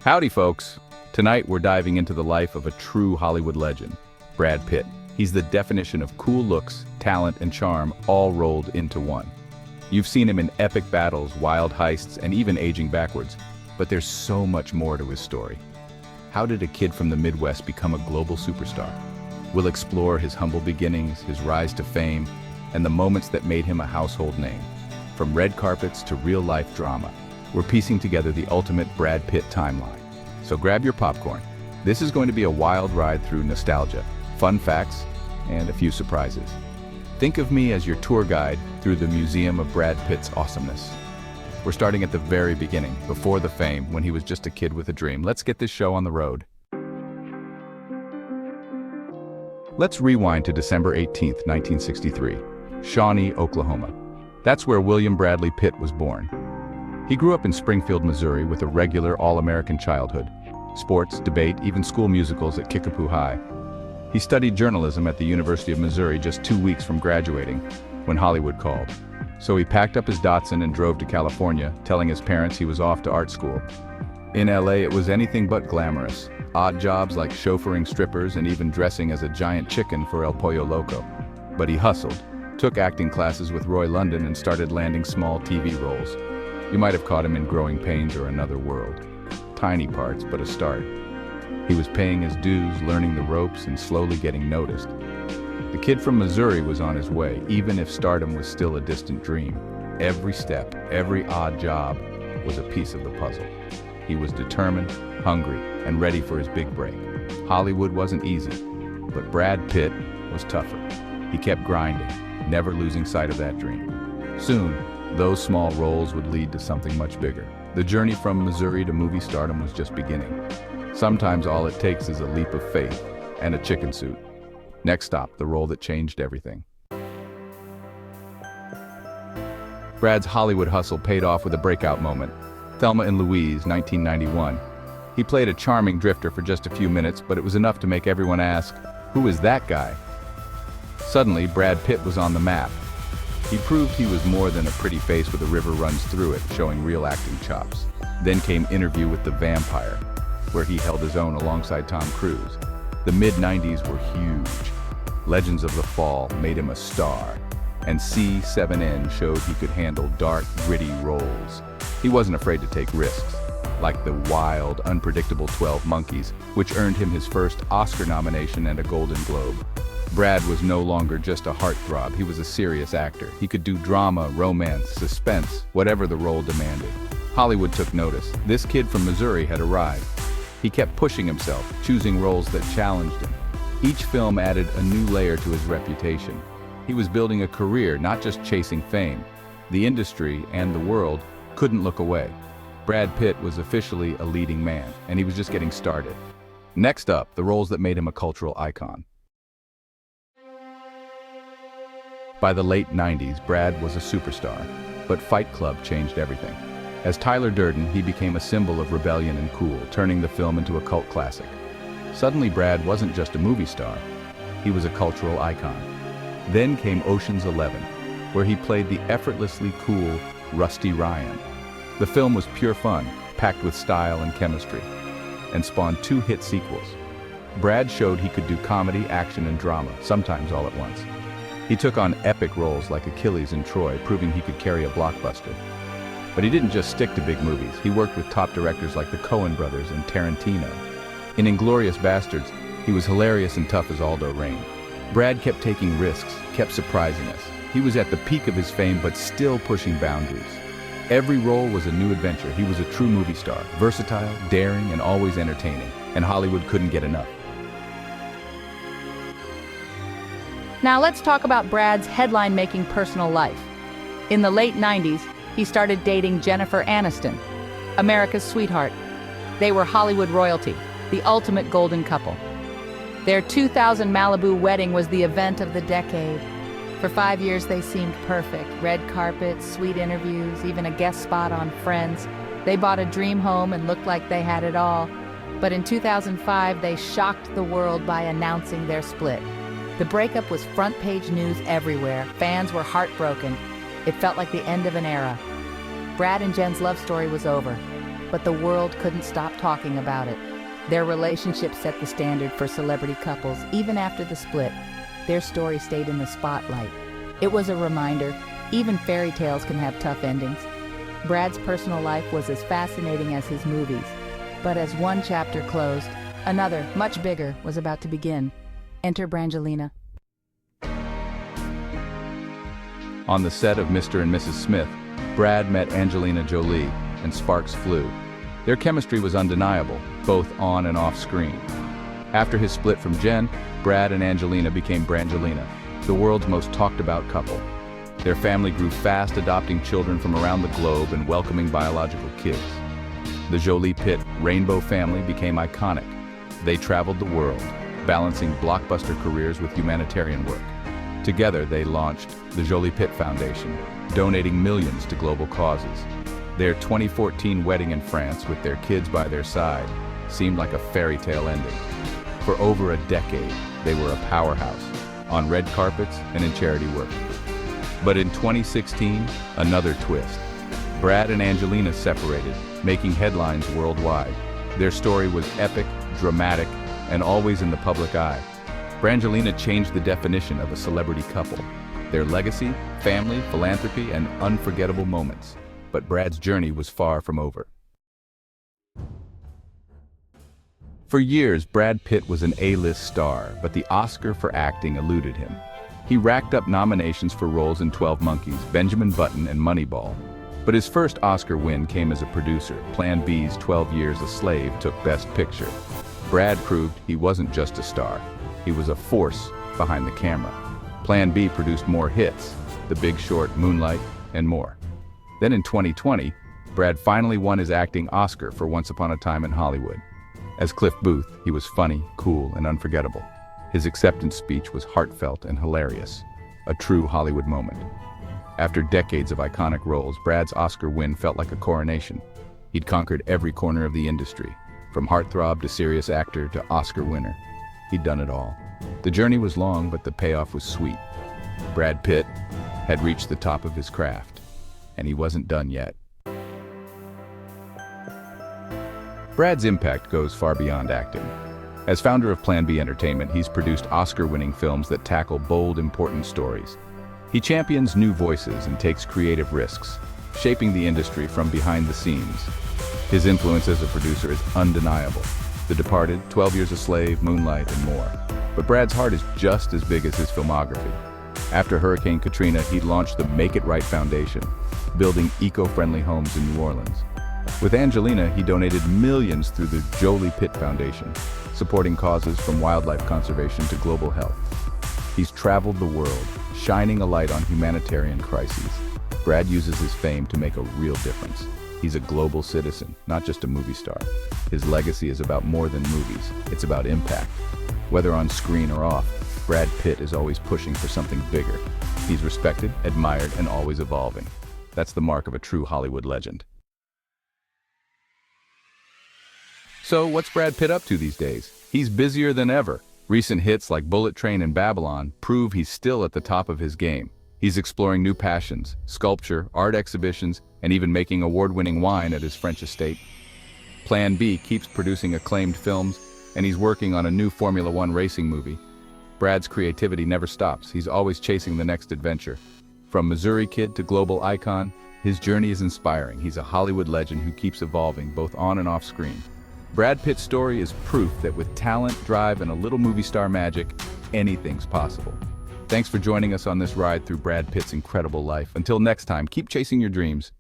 Howdy, folks. Tonight we're diving into the life of a true Hollywood legend, Brad Pitt. He's the definition of cool looks, talent, and charm all rolled into one. You've seen him in epic battles, wild heists, and even aging backwards, but there's so much more to his story. How did a kid from the Midwest become a global superstar? We'll explore his humble beginnings, his rise to fame, and the moments that made him a household name. From red carpets to real-life drama, we're piecing together the ultimate Brad Pitt timeline. So grab your popcorn. This is going to be a wild ride through nostalgia, fun facts, and a few surprises. Think of me as your tour guide through the museum of Brad Pitt's awesomeness. We're starting at the very beginning, before the fame, when he was just a kid with a dream. Let's get this show on the road. Let's rewind to December 18th, 1963, Shawnee, Oklahoma. That's where William Bradley Pitt was born. He grew up in Springfield, Missouri with a regular all-American childhood. Sports, debate, even school musicals at Kickapoo High. He studied journalism at the University of Missouri just 2 weeks from graduating, when Hollywood called. So he packed up his Datsun and drove to California, telling his parents he was off to art school. In LA, it was anything but glamorous. Odd jobs like chauffeuring strippers and even dressing as a giant chicken for El Pollo Loco. But he hustled, took acting classes with Roy London and started landing small TV roles. You might have caught him in Growing Pains or Another World. Tiny parts, but a start. He was paying his dues, learning the ropes, and slowly getting noticed. The kid from Missouri was on his way, even if stardom was still a distant dream. Every step, every odd job was a piece of the puzzle. He was determined, hungry, and ready for his big break. Hollywood wasn't easy, but Brad Pitt was tougher. He kept grinding, never losing sight of that dream. Soon, those small roles would lead to something much bigger. The journey from Missouri to movie stardom was just beginning. Sometimes all it takes is a leap of faith and a chicken suit. Next stop, the role that changed everything. Brad's Hollywood hustle paid off with a breakout moment. Thelma and Louise, 1991. He played a charming drifter for just a few minutes, but it was enough to make everyone ask, "Who is that guy?" Suddenly, Brad Pitt was on the map. He proved he was more than a pretty face with a river runs through it, showing real acting chops. Then came Interview with the Vampire, where he held his own alongside Tom Cruise. The mid-90s were huge. Legends of the Fall made him a star, and C7N showed he could handle dark, gritty roles. He wasn't afraid to take risks, like the wild, unpredictable 12 Monkeys, which earned him his first Oscar nomination and a Golden Globe. Brad was no longer just a heartthrob, he was a serious actor. He could do drama, romance, suspense, whatever the role demanded. Hollywood took notice. This kid from Missouri had arrived. He kept pushing himself, choosing roles that challenged him. Each film added a new layer to his reputation. He was building a career, not just chasing fame. The industry and the world couldn't look away. Brad Pitt was officially a leading man, and he was just getting started. Next up, the roles that made him a cultural icon. By the late 90s, Brad was a superstar, but Fight Club changed everything. As Tyler Durden, he became a symbol of rebellion and cool, turning the film into a cult classic. Suddenly, Brad wasn't just a movie star, he was a cultural icon. Then came Ocean's 11, where he played the effortlessly cool Rusty Ryan. The film was pure fun, packed with style and chemistry, and spawned 2 hit sequels. Brad showed he could do comedy, action, and drama, sometimes all at once. He took on epic roles like Achilles in Troy, proving he could carry a blockbuster. But he didn't just stick to big movies. He worked with top directors like the Coen brothers and Tarantino. In Inglourious Basterds, he was hilarious and tough as Aldo Raine. Brad kept taking risks, kept surprising us. He was at the peak of his fame, but still pushing boundaries. Every role was a new adventure. He was a true movie star, versatile, daring, and always entertaining, and Hollywood couldn't get enough. Now let's talk about Brad's headline-making personal life. In the late 90s, he started dating Jennifer Aniston, America's sweetheart. They were Hollywood royalty, the ultimate golden couple. Their 2000 Malibu wedding was the event of the decade. For 5 years, they seemed perfect. Red carpets, sweet interviews, even a guest spot on Friends. They bought a dream home and looked like they had it all. But in 2005, they shocked the world by announcing their split. The breakup was front-page news everywhere. Fans were heartbroken. It felt like the end of an era. Brad and Jen's love story was over. but the world couldn't stop talking about it. Their relationship set the standard for celebrity couples. Even after the split, their story stayed in the spotlight. It was a reminder, even fairy tales can have tough endings. Brad's personal life was as fascinating as his movies. But as one chapter closed, another, much bigger, was about to begin. Enter Brangelina. On the set of Mr. and Mrs. Smith, Brad met Angelina Jolie, and sparks flew. Their chemistry was undeniable, both on and off screen. After his split from Jen, Brad and Angelina became Brangelina, the world's most talked about couple. Their family grew fast, adopting children from around the globe and welcoming biological kids. The Jolie-Pitt rainbow family became iconic. They traveled the world, balancing blockbuster careers with humanitarian work. Together, they launched the Jolie-Pitt Foundation, donating millions to global causes. Their 2014 wedding in France, with their kids by their side, seemed like a fairy tale ending. For over a decade, they were a powerhouse, on red carpets and in charity work. But in 2016, another twist. Brad and Angelina separated, making headlines worldwide. Their story was epic, dramatic, and always in the public eye. Brangelina changed the definition of a celebrity couple. Their legacy, family, philanthropy, and unforgettable moments. But Brad's journey was far from over. For years, Brad Pitt was an A-list star, but the Oscar for acting eluded him. He racked up nominations for roles in 12 Monkeys, Benjamin Button, and Moneyball. But his first Oscar win came as a producer. Plan B's 12 Years a Slave took Best Picture. Brad proved he wasn't just a star. He was a force behind the camera. Plan B produced more hits, The Big Short, Moonlight, and more. Then in 2020, Brad finally won his acting Oscar for Once Upon a Time in Hollywood. As Cliff Booth, he was funny, cool, and unforgettable. His acceptance speech was heartfelt and hilarious, a true Hollywood moment. After decades of iconic roles, Brad's Oscar win felt like a coronation. He'd conquered every corner of the industry, from heartthrob to serious actor to Oscar winner. He'd done it all. The journey was long, but the payoff was sweet. Brad Pitt had reached the top of his craft, and he wasn't done yet. Brad's impact goes far beyond acting. As founder of Plan B Entertainment, he's produced Oscar-winning films that tackle bold, important stories. He champions new voices and takes creative risks, shaping the industry from behind the scenes. His influence as a producer is undeniable. The Departed, 12 Years a Slave, Moonlight, and more. But Brad's heart is just as big as his filmography. After Hurricane Katrina, he launched the Make It Right Foundation, building eco-friendly homes in New Orleans. With Angelina, he donated millions through the Jolie-Pitt Foundation, supporting causes from wildlife conservation to global health. He's traveled the world, shining a light on humanitarian crises. Brad uses his fame to make a real difference. He's a global citizen, not just a movie star. His legacy is about more than movies. It's about impact. Whether on screen or off, Brad Pitt is always pushing for something bigger. He's respected, admired, and always evolving. That's the mark of a true Hollywood legend. So, what's Brad Pitt up to these days? He's busier than ever. Recent hits like Bullet Train and Babylon prove he's still at the top of his game. He's exploring new passions, sculpture, art exhibitions, and even making award-winning wine at his French estate. Plan B keeps producing acclaimed films, and he's working on a new Formula One racing movie. Brad's creativity never stops. He's always chasing the next adventure. From Missouri kid to global icon, his journey is inspiring. He's a Hollywood legend who keeps evolving, both on and off screen. Brad Pitt's story is proof that with talent, drive, and a little movie star magic, anything's possible. Thanks for joining us on this ride through Brad Pitt's incredible life. Until next time, keep chasing your dreams.